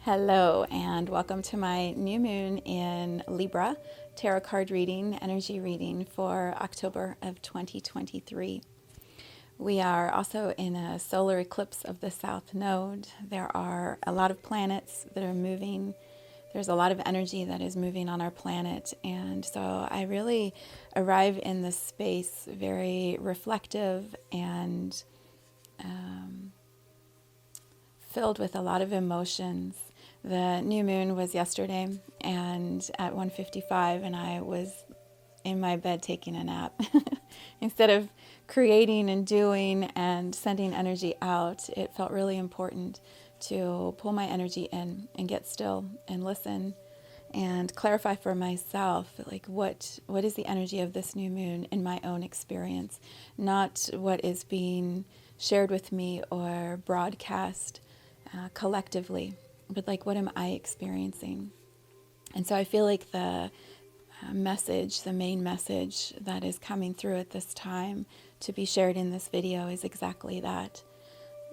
Hello, and welcome to my new moon in Libra tarot card reading, energy reading for October of 2023. We are also in a solar eclipse of the South Node. There are a lot of planets that are moving. There's a lot of energy that is moving on our planet. And so I really arrive in this space very reflective and filled with a lot of emotions. The new moon was yesterday and at 1:55, and I was in my bed taking a nap. Instead of creating and doing and sending energy out, it felt really important to pull my energy in and get still and listen and clarify for myself, like what is the energy of this new moon in my own experience, not what is being shared with me or broadcast collectively, but like what am I experiencing? And so I feel like the message, the main message that is coming through at this time to be shared in this video is exactly that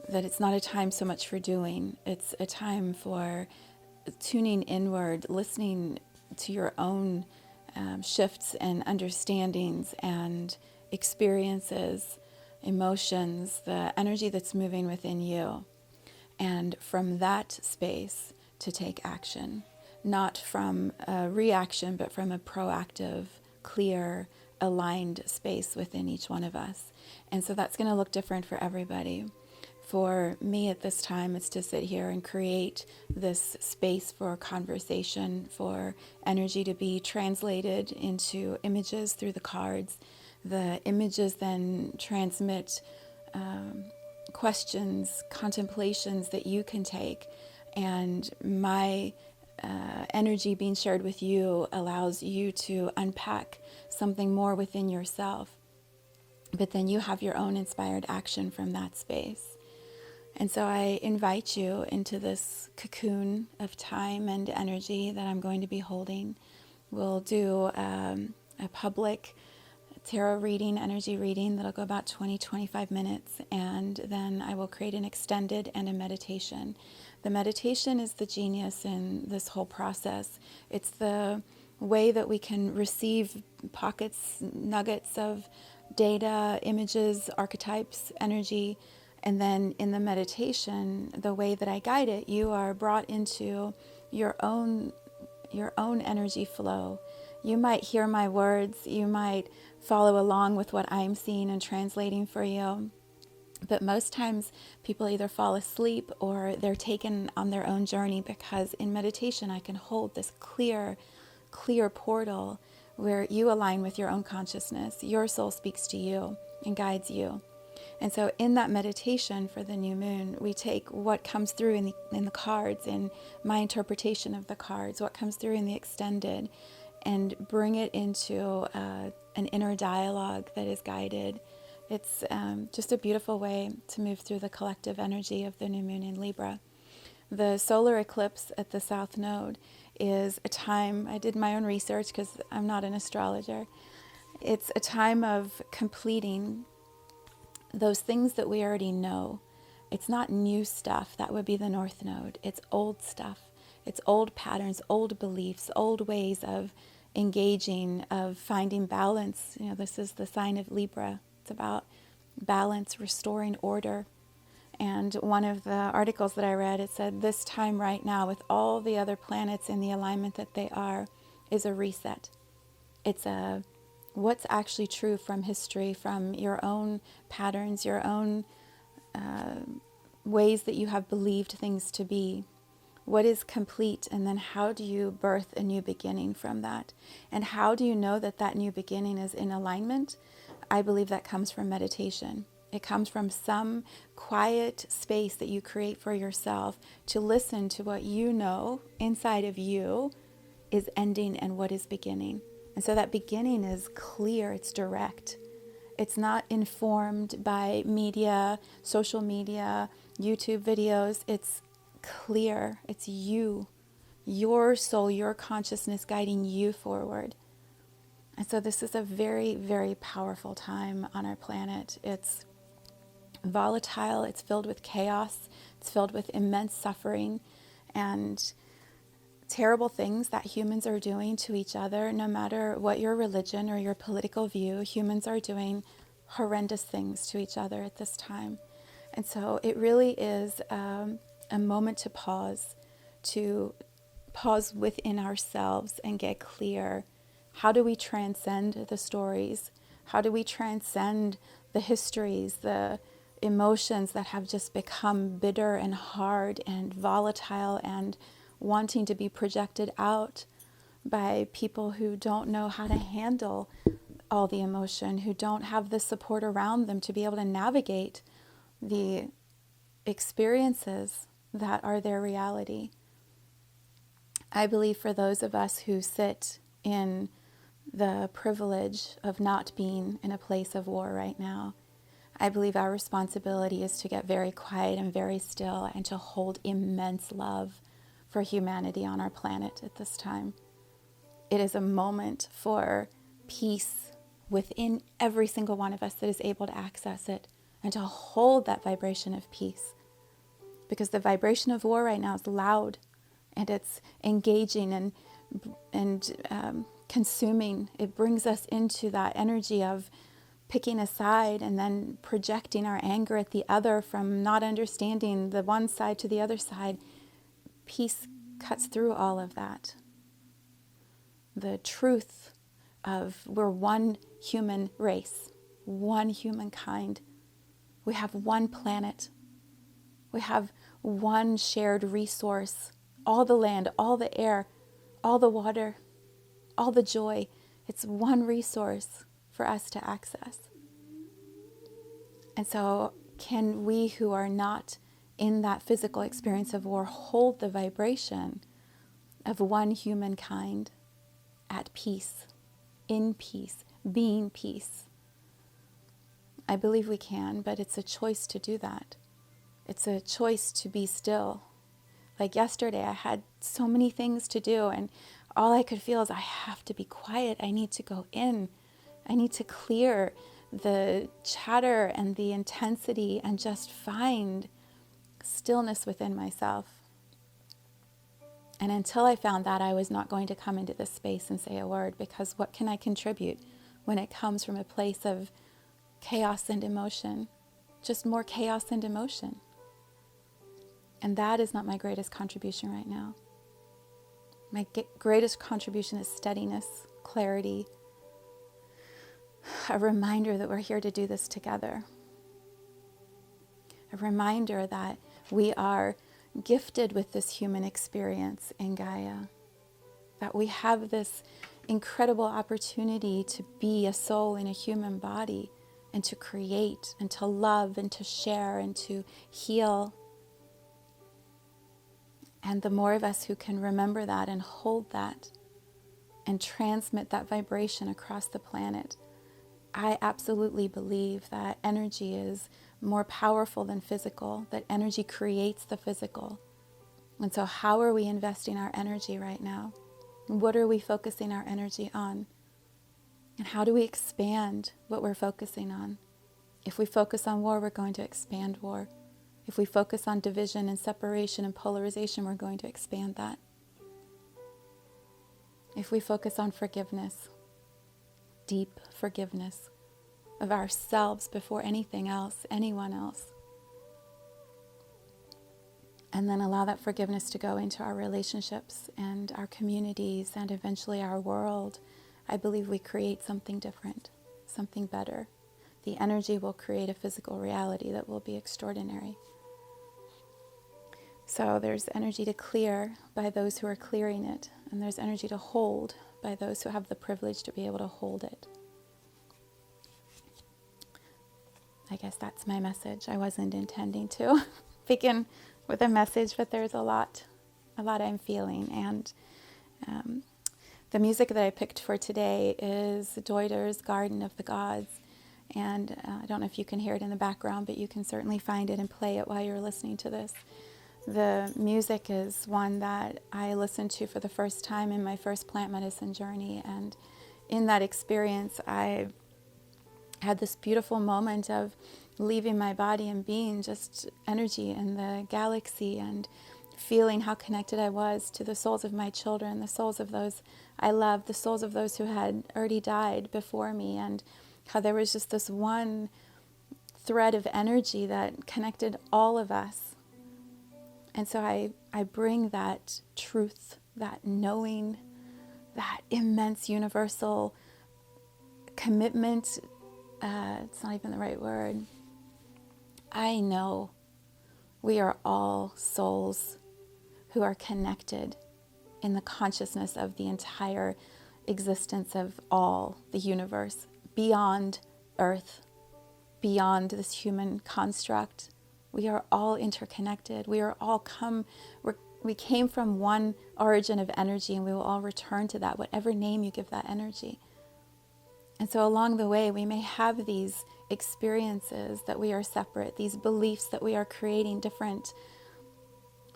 it's not a time so much for doing, it's a time for tuning inward, listening to your own shifts and understandings and experiences, emotions, the energy that's moving within you. And from that space to take action, not from a reaction, but from a proactive, clear, aligned space within each one of us. And so that's going to look different for everybody. For me at this time, it's to sit here and create this space for conversation, for energy to be translated into images through the cards. The images then transmit questions, contemplations that you can take, and my energy being shared with you allows you to unpack something more within yourself, but then you have your own inspired action from that space. And so I invite you into this cocoon of time and energy that I'm going to be holding. We'll do a public tarot reading, energy reading that'll go about 20-25 minutes, and then I will create an extended and a meditation. The meditation is the genius in this whole process. It's the way that we can receive pockets, nuggets of data, images, archetypes, energy, and then in the meditation, the way that I guide it, you are brought into your own energy flow. You might hear my words, you might follow along with what I'm seeing and translating for you. But most times people either fall asleep or they're taken on their own journey, because in meditation I can hold this clear portal where you align with your own consciousness. Your soul speaks to you and guides you. And so in that meditation for the new moon, we take what comes through in the cards, in my interpretation of the cards, what comes through in the extended, and bring it into an inner dialogue that is guided. It's just a beautiful way to move through the collective energy of the new moon in Libra. The solar eclipse at the South Node is a time, I did my own research because I'm not an astrologer, it's a time of completing those things that we already know. It's not new stuff, that would be the North Node. It's old stuff. It's old patterns, old beliefs, old ways of engaging, of finding balance. You know, this is the sign of Libra. It's about balance, restoring order. And one of the articles that I read, it said this time right now, with all the other planets in the alignment that they are, is a reset. It's a what's actually true from history, from your own patterns, your own ways that you have believed things to be. What is complete, and then how do you birth a new beginning from that? And how do you know that that new beginning is in alignment? I believe that comes from meditation. It comes from some quiet space that you create for yourself to listen to what you know inside of you is ending and what is beginning. And so that beginning is clear, it's direct. It's not informed by media, social media, YouTube videos. It's clear. It's you, your soul, your consciousness guiding you forward. And so this is a very, very powerful time on our planet. It's volatile, it's filled with chaos, it's filled with immense suffering, and terrible things that humans are doing to each other. No matter what your religion or your political view, humans are doing horrendous things to each other at this time. And so it really is a moment to pause within ourselves and get clear. How do we transcend the stories? How do we transcend the histories, the emotions that have just become bitter and hard and volatile and wanting to be projected out by people who don't know how to handle all the emotion, who don't have the support around them to be able to navigate the experiences that are their reality. I believe for those of us who sit in the privilege of not being in a place of war right now, I believe our responsibility is to get very quiet and very still and to hold immense love for humanity on our planet at this time. It is a moment for peace within every single one of us that is able to access it and to hold that vibration of peace. Because the vibration of war right now is loud and it's engaging and consuming. It brings us into that energy of picking a side and then projecting our anger at the other from not understanding the one side to the other side. Peace cuts through all of that. The truth of we're one human race, one humankind. We have one planet. We have one shared resource. All the land, all the air, all the water, all the joy. It's one resource for us to access. And so can we who are not in that physical experience of war hold the vibration of one humankind at peace, in peace, being peace? I believe we can, but it's a choice to do that. It's a choice to be still. Like yesterday, I had so many things to do, and all I could feel is I have to be quiet. I need to go in. I need to clear the chatter and the intensity and just find stillness within myself. And until I found that, I was not going to come into this space and say a word, because what can I contribute when it comes from a place of chaos and emotion? Just more chaos and emotion. And that is not my greatest contribution right now. My greatest contribution is steadiness, clarity, a reminder that we're here to do this together. A reminder that we are gifted with this human experience in Gaia. That we have this incredible opportunity to be a soul in a human body and to create and to love and to share and to heal. And the more of us who can remember that and hold that and transmit that vibration across the planet, I absolutely believe that energy is more powerful than physical, that energy creates the physical. And so how are we investing our energy right now? What are we focusing our energy on? And how do we expand what we're focusing on? If we focus on war, we're going to expand war. If we focus on division and separation and polarization, we're going to expand that. If we focus on forgiveness, deep forgiveness of ourselves before anything else, anyone else, and then allow that forgiveness to go into our relationships and our communities and eventually our world, I believe we create something different, something better. The energy will create a physical reality that will be extraordinary. So there's energy to clear by those who are clearing it, and there's energy to hold by those who have the privilege to be able to hold it. I guess that's my message. I wasn't intending to begin with a message, but there's a lot I'm feeling. And the music that I picked for today is Deuter's Garden of the Gods. And I don't know if you can hear it in the background, but you can certainly find it and play it while you're listening to this. The music is one that I listened to for the first time in my first plant medicine journey. And in that experience, I had this beautiful moment of leaving my body and being just energy in the galaxy and feeling how connected I was to the souls of my children, the souls of those I loved, the souls of those who had already died before me, and how there was just this one thread of energy that connected all of us. And so I bring that truth, that knowing, that immense universal commitment. It's not even the right word. I know we are all souls who are connected in the consciousness of the entire existence of all the universe, beyond Earth, beyond this human construct. We are all interconnected. We came from one origin of energy, and we will all return to that, whatever name you give that energy. And so along the way, we may have these experiences that we are separate, these beliefs that we are creating different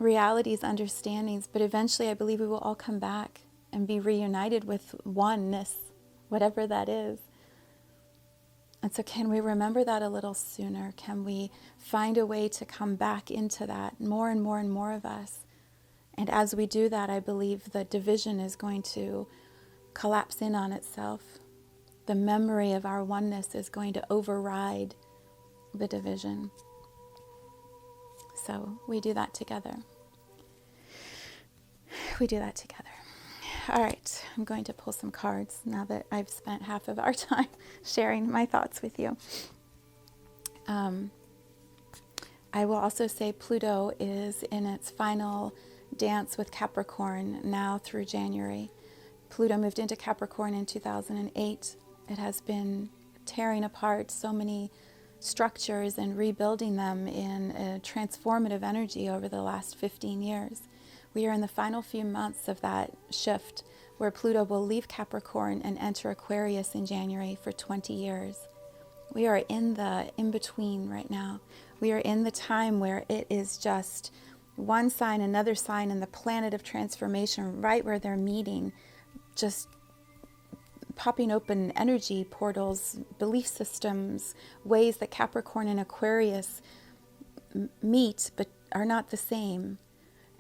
realities, understandings, but eventually I believe we will all come back and be reunited with oneness, whatever that is. And so can we remember that a little sooner? Can we find a way to come back into that, more and more and more of us? And as we do that, I believe the division is going to collapse in on itself. The memory of our oneness is going to override the division. So we do that together. We do that together. All right, I'm going to pull some cards now that I've spent half of our time sharing my thoughts with you. I will also say Pluto is in its final dance with Capricorn now through January. Pluto moved into Capricorn in 2008. It has been tearing apart so many structures and rebuilding them in a transformative energy over the last 15 years. We are in the final few months of that shift where Pluto will leave Capricorn and enter Aquarius in January for 20 years. We are in the in-between right now. We are in the time where it is just one sign, another sign, and the planet of transformation right where they're meeting, just popping open energy portals, belief systems, ways that Capricorn and Aquarius meet but are not the same.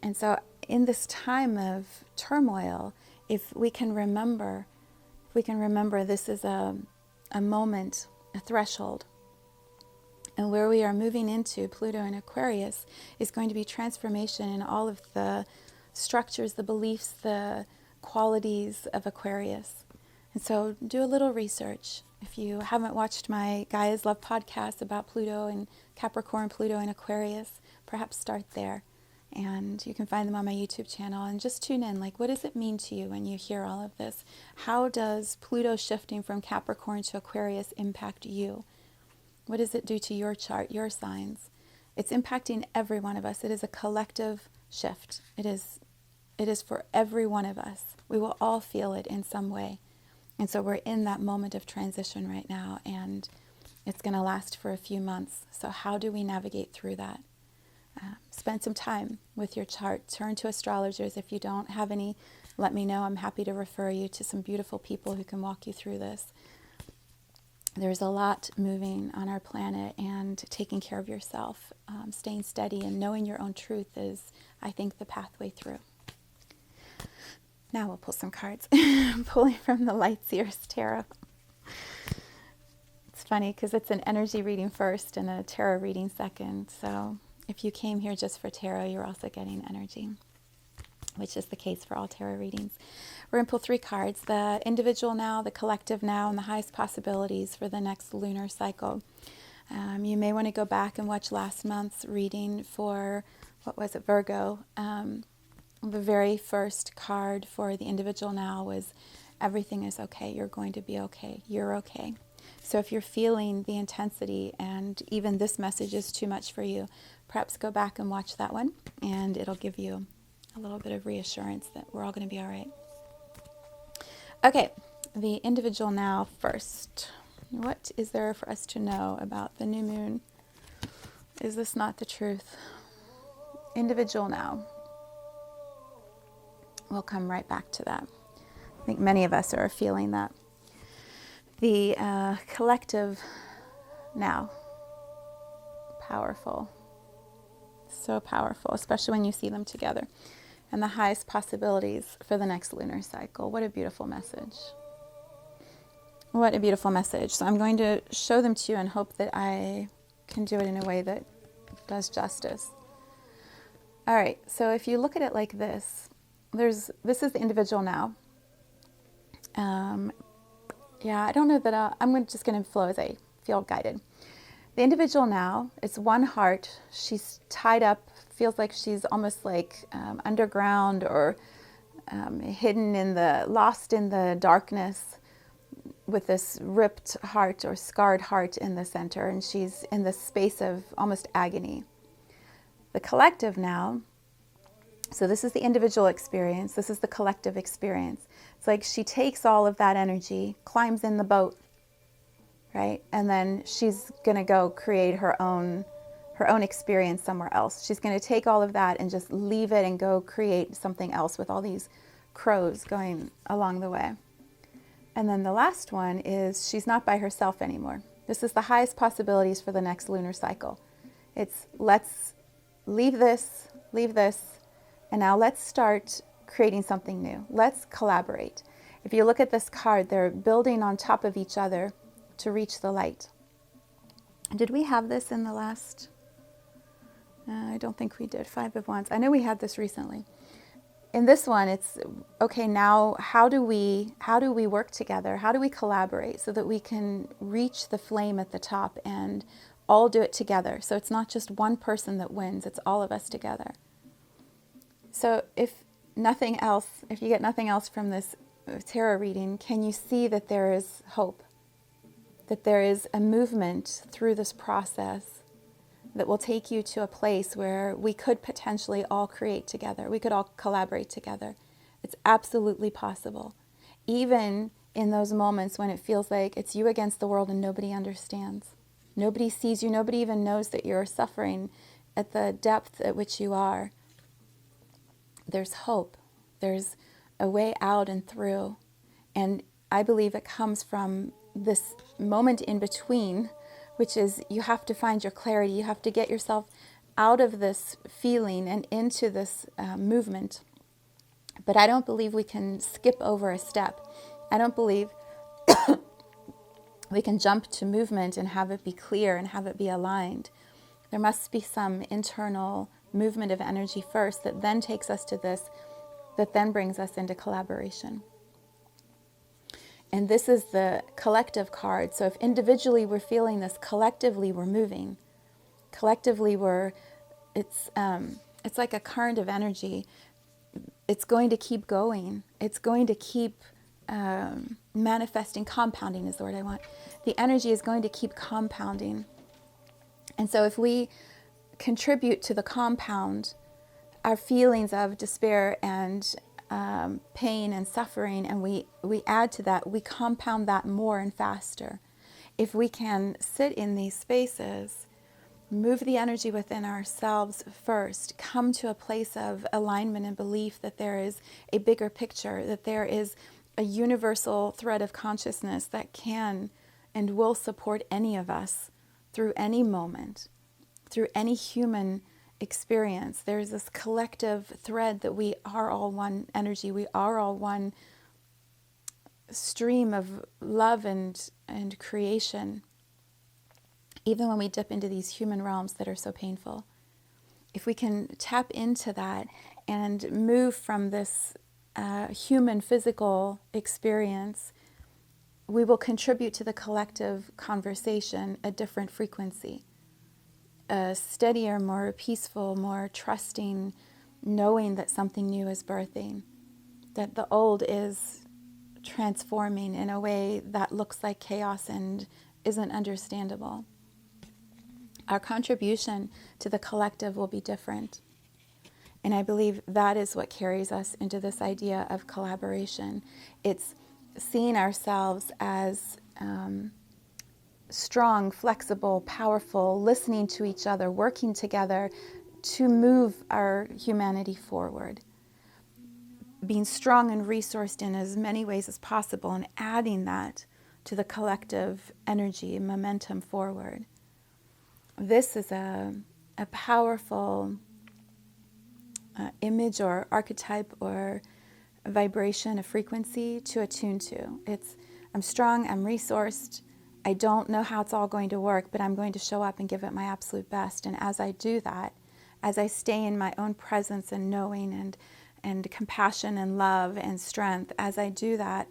And so in this time of turmoil, if we can remember this is a moment, a threshold. And where we are moving into, Pluto and Aquarius, is going to be transformation in all of the structures, the beliefs, the qualities of Aquarius. And so do a little research. If you haven't watched my Gaia's Love podcast about Pluto and Capricorn, Pluto and Aquarius, perhaps start there. And you can find them on my YouTube channel. And just tune in, like, what does it mean to you when you hear all of this? How does Pluto shifting from Capricorn to Aquarius impact you? What does it do to your chart, your signs? It's impacting every one of us. It is a collective shift. It is for every one of us. We will all feel it in some way. And so we're in that moment of transition right now, and it's going to last for a few months. So how do we navigate through that? Spend some time with your chart. Turn to astrologers. If you don't have any, let me know. I'm happy to refer you to some beautiful people who can walk you through this. There's a lot moving on our planet, and taking care of yourself, staying steady and knowing your own truth is, I think, the pathway through. Now we'll pull some cards. I'm pulling from the Light Seers Tarot. It's funny because it's an energy reading first and a tarot reading second. So if you came here just for tarot, you're also getting energy, which is the case for all tarot readings. We're going to pull 3 cards: the individual now, the collective now, and the highest possibilities for the next lunar cycle. You may want to go back and watch last month's reading for, Virgo. The very first card for the individual now was, everything is okay, you're going to be okay, you're okay. So if you're feeling the intensity and even this message is too much for you, perhaps go back and watch that one, and it'll give you a little bit of reassurance that we're all going to be all right. Okay, the individual now first. What is there for us to know about the new moon? Is this not the truth? Individual now. We'll come right back to that. I think many of us are feeling that. The collective now. Powerful. So powerful, especially when you see them together. And the highest possibilities for the next lunar cycle. What a beautiful message. What a beautiful message. So I'm going to show them to you and hope that I can do it in a way that does justice. All right, so if you look at it like this, this is the individual now. I don't know that I'm just going to flow as I feel guided. The individual now, it's one heart. She's tied up, feels like she's almost like underground or lost in the darkness with this ripped heart or scarred heart in the center. And she's in this space of almost agony. The collective now, so this is the individual experience. This is the collective experience. It's like she takes all of that energy, climbs in the boat, right? And then she's going to go create her own experience somewhere else. She's going to take all of that and just leave it and go create something else with all these crows going along the way. And then the last one is she's not by herself anymore. This is the highest possibilities for the next lunar cycle. It's let's leave this, and now let's start creating something new. Let's collaborate. If you look at this card, they're building on top of each other to reach the light. Did we have this in the last? I don't think we did. 5 of Wands. I know we had this recently. In this one, it's okay. Now, how do we work together? How do we collaborate so that we can reach the flame at the top and all do it together? So it's not just one person that wins; it's all of us together. So if nothing else, if you get nothing else from this tarot reading, can you see that there is hope? That there is a movement through this process that will take you to a place where we could potentially all create together. We could all collaborate together. It's absolutely possible. Even in those moments when it feels like it's you against the world and nobody understands. Nobody sees you. Nobody even knows that you're suffering at the depth at which you are. There's hope. There's a way out and through. And I believe it comes from this moment in between, which is you have to find your clarity. You have to get yourself out of this feeling and into this movement. But I don't believe we can skip over a step. I don't believe we can jump to movement and have it be clear and have it be aligned. There must be some internal movement of energy first that then takes us to this, that then brings us into collaboration. And this is the collective card. So if individually we're feeling this, collectively we're moving. Collectively it's like a current of energy. It's going to keep going. It's going to keep manifesting. Compounding is the word I want. The energy is going to keep compounding. And so if we contribute to the compound, our feelings of despair and pain and suffering, and we add to that, we compound that more and faster. If we can sit in these spaces, move the energy within ourselves first, come to a place of alignment and belief that there is a bigger picture, that there is a universal thread of consciousness that can and will support any of us through any moment, through any human experience. There's this collective thread that we are all one energy. We are all one stream of love and creation, even when we dip into these human realms that are so painful. If we can tap into that and move from this human physical experience, we will contribute to the collective conversation a different frequency, a steadier, more peaceful, more trusting, knowing that something new is birthing, that the old is transforming in a way that looks like chaos and isn't understandable. Our contribution to the collective will be different. And I believe that is what carries us into this idea of collaboration. It's seeing ourselves as strong, flexible, powerful, listening to each other, working together to move our humanity forward. Being strong and resourced in as many ways as possible and adding that to the collective energy and momentum forward. This is a a powerful image or archetype or a vibration, a frequency to attune to. I'm strong, I'm resourced, I don't know how it's all going to work, but I'm going to show up and give it my absolute best. And as I do that, as I stay in my own presence and knowing and compassion and love and strength, as I do that,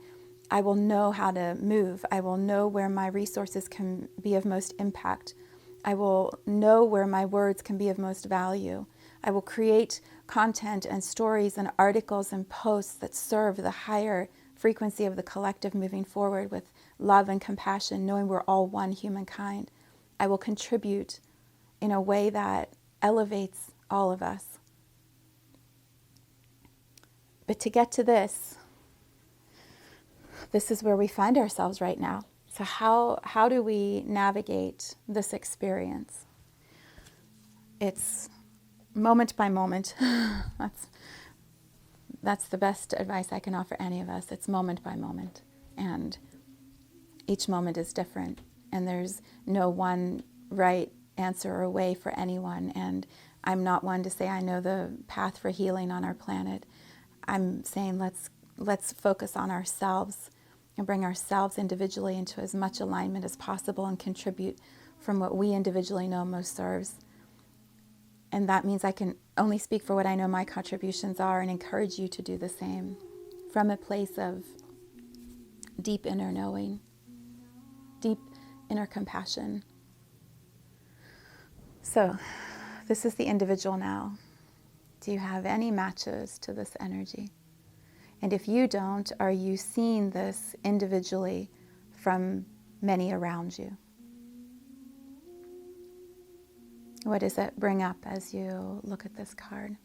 I will know how to move. I will know where my resources can be of most impact. I will know where my words can be of most value. I will create content and stories and articles and posts that serve the higher frequency of the collective moving forward with love and compassion, knowing we're all one humankind. I will contribute in a way that elevates all of us. But to get to this is where we find ourselves right now. So how do we navigate this experience? It's moment by moment. That's the best advice I can offer any of us. It's moment by moment. And each moment is different. And there's no one right answer or way for anyone. And I'm not one to say I know the path for healing on our planet. I'm saying let's focus on ourselves and bring ourselves individually into as much alignment as possible and contribute from what we individually know most serves. And that means I can only speak for what I know my contributions are and encourage you to do the same from a place of deep inner knowing, deep inner compassion. So, this is the individual now. Do you have any matches to this energy? And if you don't, are you seeing this individually from many around you? What does it bring up as you look at this card?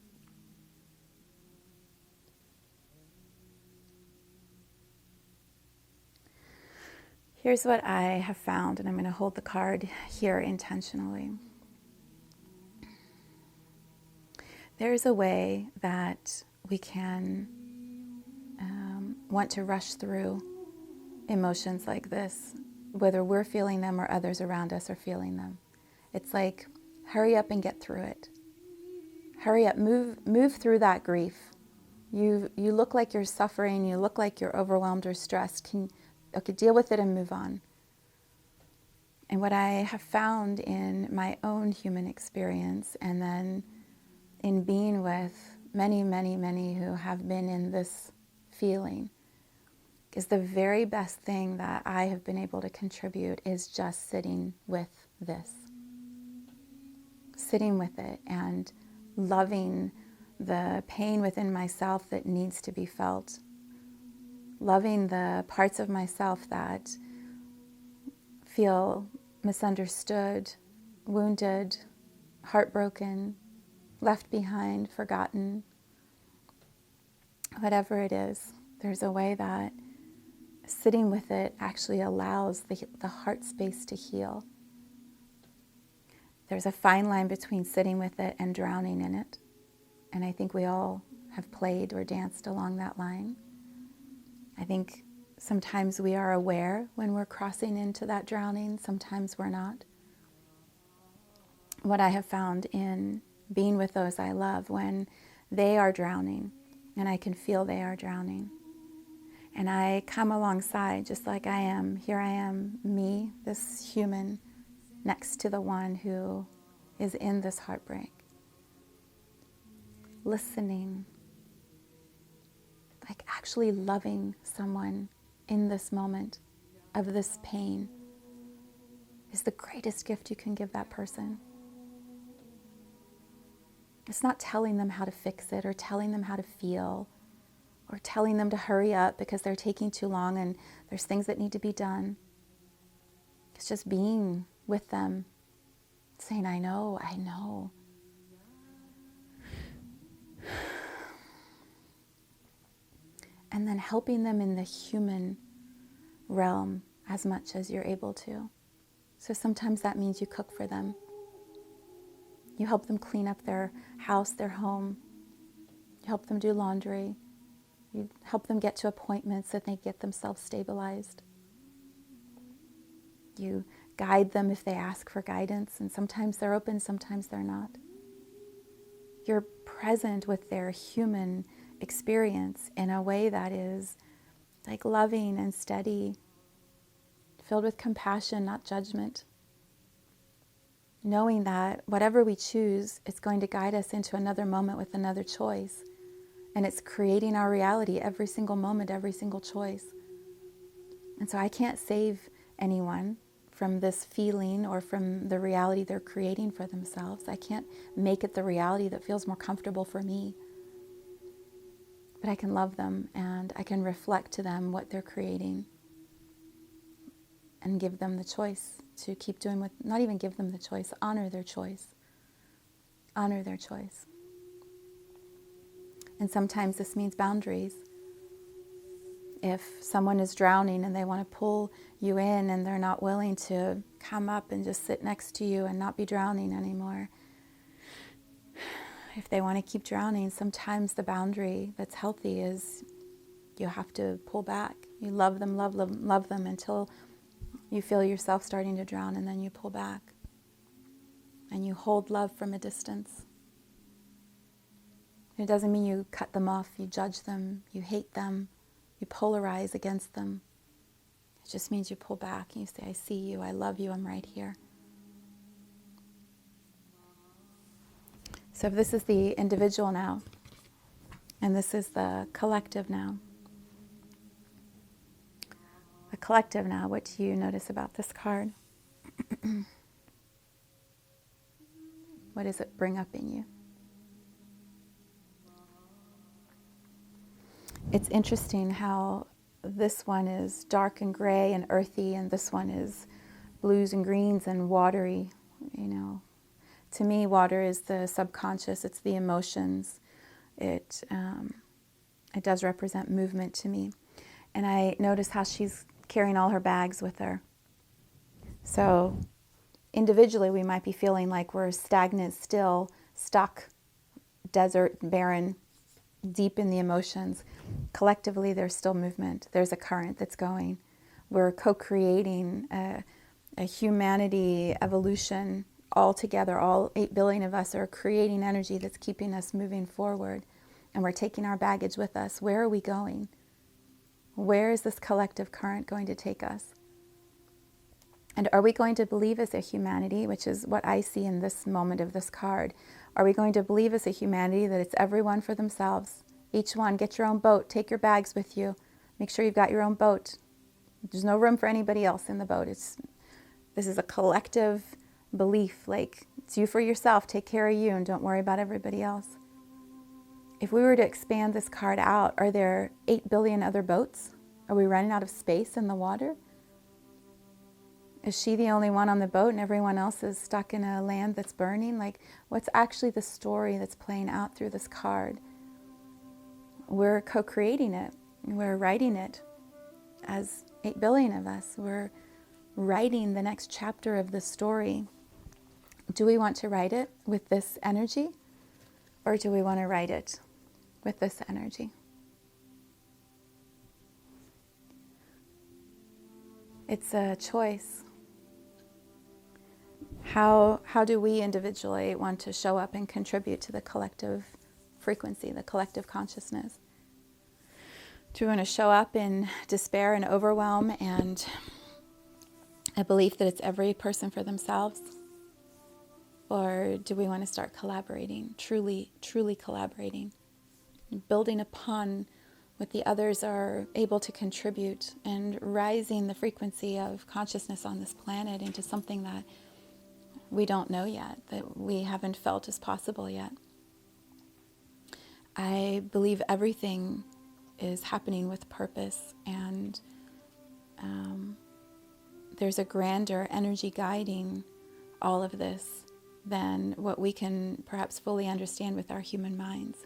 Here's what I have found, and I'm going to hold the card here intentionally. There's a way that we can want to rush through emotions like this, whether we're feeling them or others around us are feeling them. It's like, hurry up and get through it. Hurry up, move through that grief. You look like you're suffering, you look like you're overwhelmed or stressed. Okay, deal with it and move on. And what I have found in my own human experience, and then in being with many, many, many who have been in this feeling, is the very best thing that I have been able to contribute is just sitting with this. Sitting with it and loving the pain within myself that needs to be felt. Loving the parts of myself that feel misunderstood, wounded, heartbroken, left behind, forgotten. Whatever it is, there's a way that sitting with it actually allows the heart space to heal. There's a fine line between sitting with it and drowning in it. And I think we all have played or danced along that line. I think sometimes we are aware when we're crossing into that drowning, sometimes we're not. What I have found in being with those I love, when they are drowning, and I can feel they are drowning, and I come alongside just like I am. Here I am, me, this human, next to the one who is in this heartbreak. Listening, like actually loving someone in this moment of this pain is the greatest gift you can give that person. It's not telling them how to fix it or telling them how to feel or telling them to hurry up because they're taking too long and there's things that need to be done. It's just being with them, saying, I know. And then helping them in the human realm as much as you're able to. So sometimes that means you cook for them. You help them clean up their house, their home. You help them do laundry. You help them get to appointments so that they get themselves stabilized. You guide them if they ask for guidance, and sometimes they're open, sometimes they're not. You're present with their human experience in a way that is like loving and steady, filled with compassion, not judgment. Knowing that whatever we choose, it's going to guide us into another moment with another choice. And it's creating our reality every single moment, every single choice. And so I can't save anyone from this feeling or from the reality they're creating for themselves. I can't make it the reality that feels more comfortable for me. But I can love them and I can reflect to them what they're creating and give them the choice to keep doing what, not even give them the choice, honor their choice. Honor their choice. And sometimes this means boundaries. If someone is drowning and they want to pull you in and they're not willing to come up and just sit next to you and not be drowning anymore, if they want to keep drowning, sometimes the boundary that's healthy is you have to pull back. You love them, love them, love them until you feel yourself starting to drown, and then you pull back. And you hold love from a distance. It doesn't mean you cut them off, you judge them, you hate them, you polarize against them. It just means you pull back and you say, I see you, I love you, I'm right here. So if this is the individual now, and this is the collective now. The collective now, what do you notice about this card? What does it bring up in you? It's interesting how this one is dark and gray and earthy, and this one is blues and greens and watery. You know, to me, water is the subconscious. It's the emotions. It does represent movement to me. And I notice how she's carrying all her bags with her. So individually, we might be feeling like we're stagnant, still, stuck, desert, barren, deep in the emotions. Collectively, there's still movement. There's a current that's going. We're co-creating a humanity evolution all together. All 8 billion of us are creating energy that's keeping us moving forward. And we're taking our baggage with us. Where are we going? Where is this collective current going to take us? And are we going to believe as a humanity, which is what I see in this moment of this card, are we going to believe as a humanity that it's everyone for themselves? Each one, get your own boat, take your bags with you, make sure you've got your own boat. There's no room for anybody else in the boat. This is a collective belief, like it's you for yourself, take care of you and don't worry about everybody else. If we were to expand this card out, are there 8 billion other boats? Are we running out of space in the water? Is she the only one on the boat and everyone else is stuck in a land that's burning? Like, what's actually the story that's playing out through this card? We're co-creating it. We're writing it as 8 billion of us. We're writing the next chapter of the story. Do we want to write it with this energy? Or do we want to write it with this energy? It's a choice. How do we individually want to show up and contribute to the collective frequency, the collective consciousness? Do we want to show up in despair and overwhelm and a belief that it's every person for themselves? Or do we want to start collaborating, truly collaborating, building upon what the others are able to contribute and rising the frequency of consciousness on this planet into something that we don't know yet, that we haven't felt is possible yet? I believe everything is happening with purpose, and there's a grander energy guiding all of this than what we can perhaps fully understand with our human minds.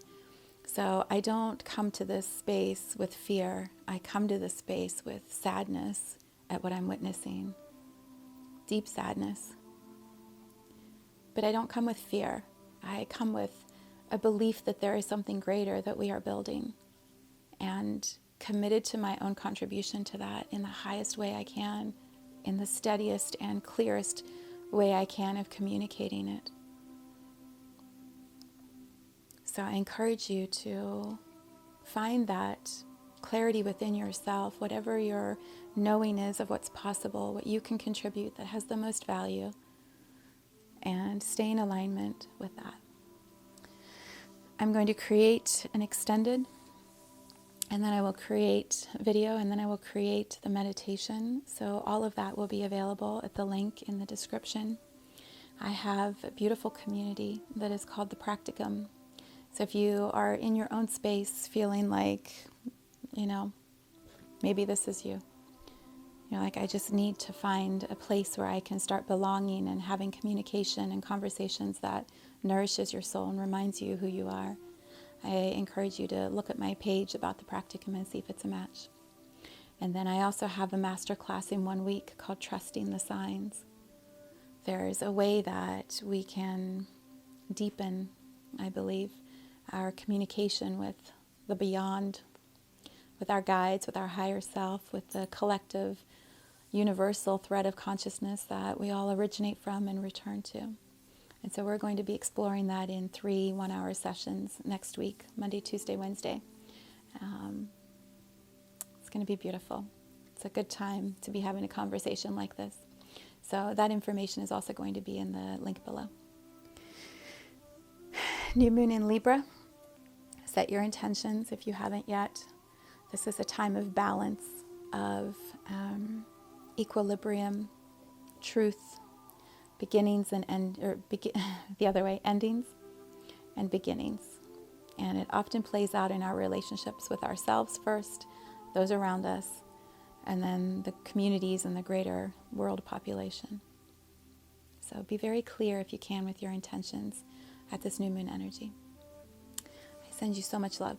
So I don't come to this space with fear. I come to this space with sadness at what I'm witnessing, deep sadness. But I don't come with fear. I come with a belief that there is something greater that we are building, and committed to my own contribution to that in the highest way I can. in the steadiest and clearest way I can of communicating it. So I encourage you to find that clarity within yourself, whatever your knowing is of what's possible, what you can contribute that has the most value, and stay in alignment with that. I'm going to create an extended, and then I will create video, and then I will create the meditation. So all of that will be available at the link in the description. I have a beautiful community that is called the Practicum. So if you are in your own space feeling like, maybe this is you. Like, I just need to find a place where I can start belonging and having communication and conversations that nourishes your soul and reminds you who you are. I encourage you to look at my page about the Practicum and see if it's a match. And then I also have a master class in 1 week called Trusting the Signs. There's a way that we can deepen, I believe, our communication with the beyond, with our guides, with our higher self, with the collective universal thread of consciousness that we all originate from and return to. And so we're going to be exploring that in 3 one-hour sessions next week, Monday, Tuesday, Wednesday. It's going to be beautiful. It's a good time to be having a conversation like this. So that information is also going to be in the link below. New moon in Libra. Set your intentions if you haven't yet. This is a time of balance, of equilibrium, truth, beginnings and endings and beginnings. And it often plays out in our relationships with ourselves first, those around us, and then the communities and the greater world population. So be very clear if you can with your intentions at this new moon energy. I send you so much love.